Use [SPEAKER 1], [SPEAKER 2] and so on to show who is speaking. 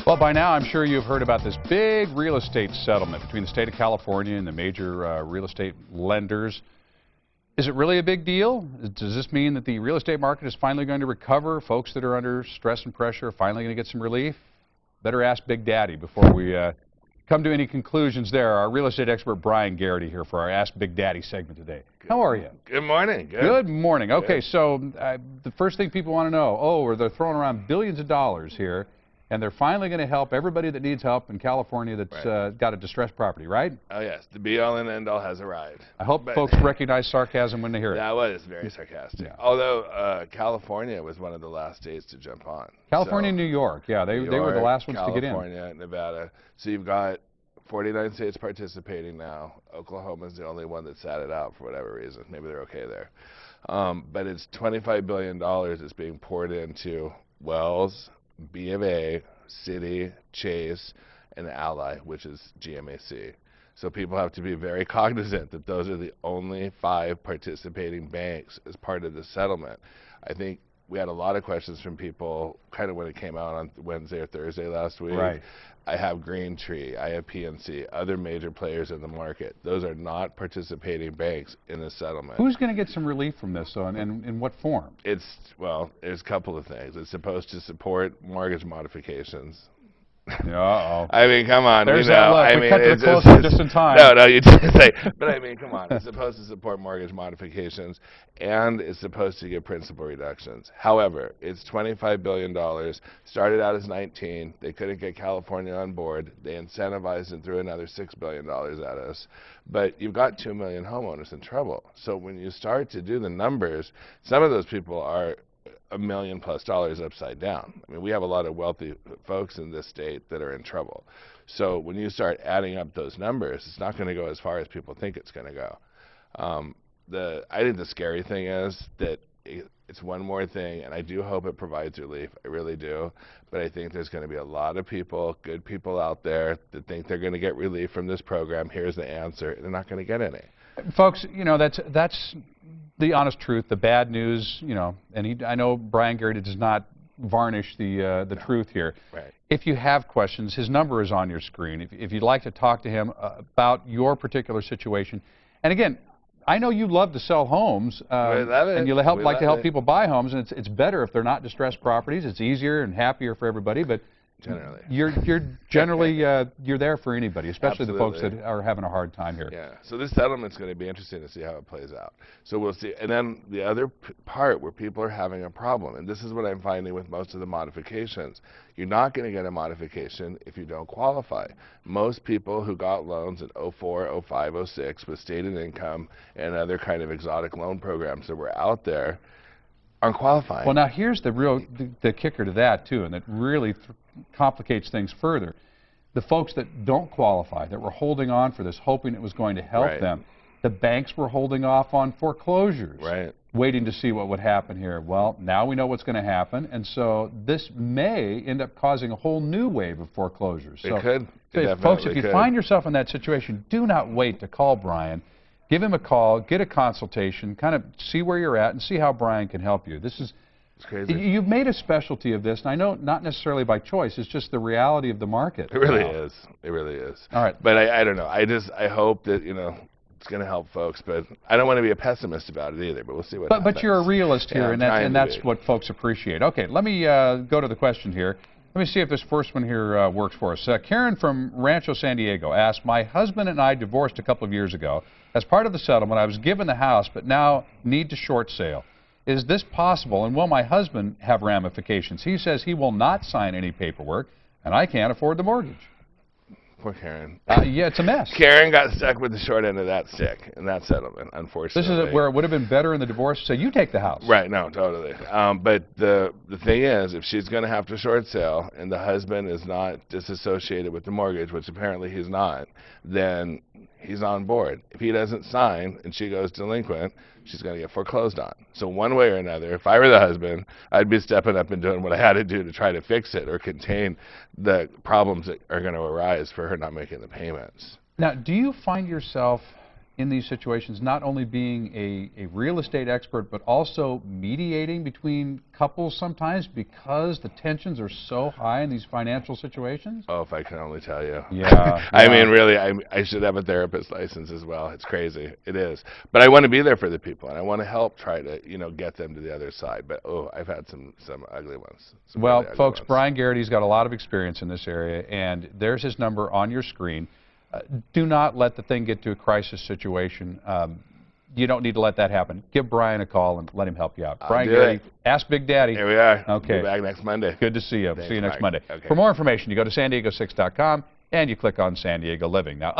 [SPEAKER 1] Well, by now, I'm sure you've heard about this big real estate settlement between the state of California and the major real estate lenders. Is it really a big deal? Does this mean that the real estate market is finally going to recover? Folks that are under stress and pressure are finally going to get some relief? Better ask Big Daddy before we come to any conclusions there. Our real estate expert, Bryan Garrity, here for our Ask Big Daddy segment today. How are you?
[SPEAKER 2] Good morning.
[SPEAKER 1] Good morning. Okay, so the first thing people want to know, they're throwing around billions of dollars here, and they're finally going to help everybody that needs help in California that's got a distressed property, right?
[SPEAKER 2] Oh, yes. The be-all and end-all has arrived.
[SPEAKER 1] I hope folks recognize sarcasm when they hear it.
[SPEAKER 2] That was very sarcastic.
[SPEAKER 1] Yeah.
[SPEAKER 2] Although California was one of the last states to jump on.
[SPEAKER 1] California and New York, yeah, they were the last ones to get in.
[SPEAKER 2] California, Nevada. So you've got 49 states participating now. Oklahoma's the only one that sat it out for whatever reason. Maybe they're okay there. But it's $25 billion that's being poured into Wells, B of A, Citi, Chase, and Ally, which is GMAC. So people have to be very cognizant that those are the only 5 participating banks as part of the settlement. I think we had a lot of questions from people kind of when it came out on Wednesday or Thursday last week.
[SPEAKER 1] Right.
[SPEAKER 2] I have Green Tree, I have PNC, other major players in the market. Those are not participating banks in the settlement.
[SPEAKER 1] Who's going to get some relief from this, though, and in what form?
[SPEAKER 2] Well, there's a couple of things. It's supposed to support mortgage modifications.
[SPEAKER 1] Uh-oh.
[SPEAKER 2] I mean, come on.
[SPEAKER 1] There's
[SPEAKER 2] you know,
[SPEAKER 1] that look.
[SPEAKER 2] I
[SPEAKER 1] we
[SPEAKER 2] mean,
[SPEAKER 1] cut to
[SPEAKER 2] it's
[SPEAKER 1] the closer just in time.
[SPEAKER 2] No, you didn't say. But I mean, come on. It's supposed to support mortgage modifications, and it's supposed to give principal reductions. However, it's $25 billion. Started out as 19. They couldn't get California on board. They incentivized and threw another $6 billion at us. But you've got 2 million homeowners in trouble. So when you start to do the numbers, some of those people are $1 million+ upside down. I mean, we have a lot of wealthy folks in this state that are in trouble. So when you start adding up those numbers, it's not going to go as far as people think it's going to go. I think the scary thing is that it's one more thing, and I do hope it provides relief. I really do. But I think there's going to be a lot of people, good people out there, that think they're going to get relief from this program. Here's the answer. They're not going to get any.
[SPEAKER 1] Folks, you know, that's the honest truth, the bad news, you know, and I know Bryan Garrity does not varnish the truth here.
[SPEAKER 2] Right.
[SPEAKER 1] If you have questions, his number is on your screen. If you'd like to talk to him about your particular situation, and again, I know you love to sell homes, and you like to help people buy homes, and it's better if they're not distressed properties. It's easier and happier for everybody, but
[SPEAKER 2] generally,
[SPEAKER 1] you're generally you're there for anybody, especially
[SPEAKER 2] Absolutely.
[SPEAKER 1] the folks that are having a hard time here.
[SPEAKER 2] Yeah. So this settlement's going to be interesting to see how it plays out. So we'll see. And then the other part where people are having a problem, and this is what I'm finding with most of the modifications. You're not going to get a modification if you don't qualify. Most people who got loans in 04, 05, 06 with stated income and other kind of exotic loan programs that were out there aren't qualifying.
[SPEAKER 1] Well, now here's the kicker to that too, and it really complicates things further. The folks that don't qualify, that were holding on for this, hoping it was going to help them, the banks were holding off on foreclosures, waiting to see what would happen here. Well, now we know what's going to happen, and so this may end up causing a whole new wave of foreclosures.
[SPEAKER 2] It could.
[SPEAKER 1] Folks, if you find yourself in that situation, do not wait to call Bryan. Give him a call, get a consultation, kind of see where you're at, and see how Bryan can help you. This is
[SPEAKER 2] It's crazy.
[SPEAKER 1] You've made a specialty of this, and I know not necessarily by choice. It's just the reality of the market.
[SPEAKER 2] It really is. It really is.
[SPEAKER 1] All right.
[SPEAKER 2] But I don't know. I hope that, you know, it's going to help folks. But I don't want to be a pessimist about it either. But we'll see what happens.
[SPEAKER 1] But you're a realist here,
[SPEAKER 2] yeah,
[SPEAKER 1] and that's what folks appreciate. Okay, let me go to the question here. Let me see if this first one here works for us. Karen from Rancho San Diego asked, my husband and I divorced a couple of years ago. As part of the settlement, I was given the house, but now need to short sale. Is this possible, and will my husband have ramifications? He says he will not sign any paperwork, and I can't afford the mortgage.
[SPEAKER 2] Poor Karen.
[SPEAKER 1] Yeah, it's a mess.
[SPEAKER 2] Karen got stuck with the short end of that stick in that settlement, unfortunately.
[SPEAKER 1] This is where it would have been better in the divorce to say, you take the house.
[SPEAKER 2] Right, no, totally. But the thing is, if she's going to have to short sale and the husband is not disassociated with the mortgage, which apparently he's not, then he's on board. If he doesn't sign and she goes delinquent, she's going to get foreclosed on. So one way or another, if I were the husband, I'd be stepping up and doing what I had to do to try to fix it or contain the problems that are going to arise for her not making the payments.
[SPEAKER 1] Now, do you find yourself in these situations, not only being a real estate expert, but also mediating between couples sometimes because the tensions are so high in these financial situations?
[SPEAKER 2] Oh, if I can only tell you.
[SPEAKER 1] Yeah.
[SPEAKER 2] I mean, really, I should have a therapist license as well. It's crazy. It is. But I want to be there for the people, and I want to help try to, get them to the other side. But, oh, I've had some ugly ones.
[SPEAKER 1] Well,
[SPEAKER 2] really
[SPEAKER 1] folks,
[SPEAKER 2] ones.
[SPEAKER 1] Bryan Garrity's got a lot of experience in this area, and there's his number on your screen. Do not let the thing get to a crisis situation. You don't need to let that happen. Give Bryan a call and let him help you out. Bryan Garrity, Ask Big Daddy.
[SPEAKER 2] Here we are.
[SPEAKER 1] Okay.
[SPEAKER 2] Be back next Monday.
[SPEAKER 1] Good to see you.
[SPEAKER 2] Thanks,
[SPEAKER 1] See you next
[SPEAKER 2] Mark.
[SPEAKER 1] Monday.
[SPEAKER 2] Okay.
[SPEAKER 1] For more information, you go to san diego6.com and you click on San Diego Living. Now,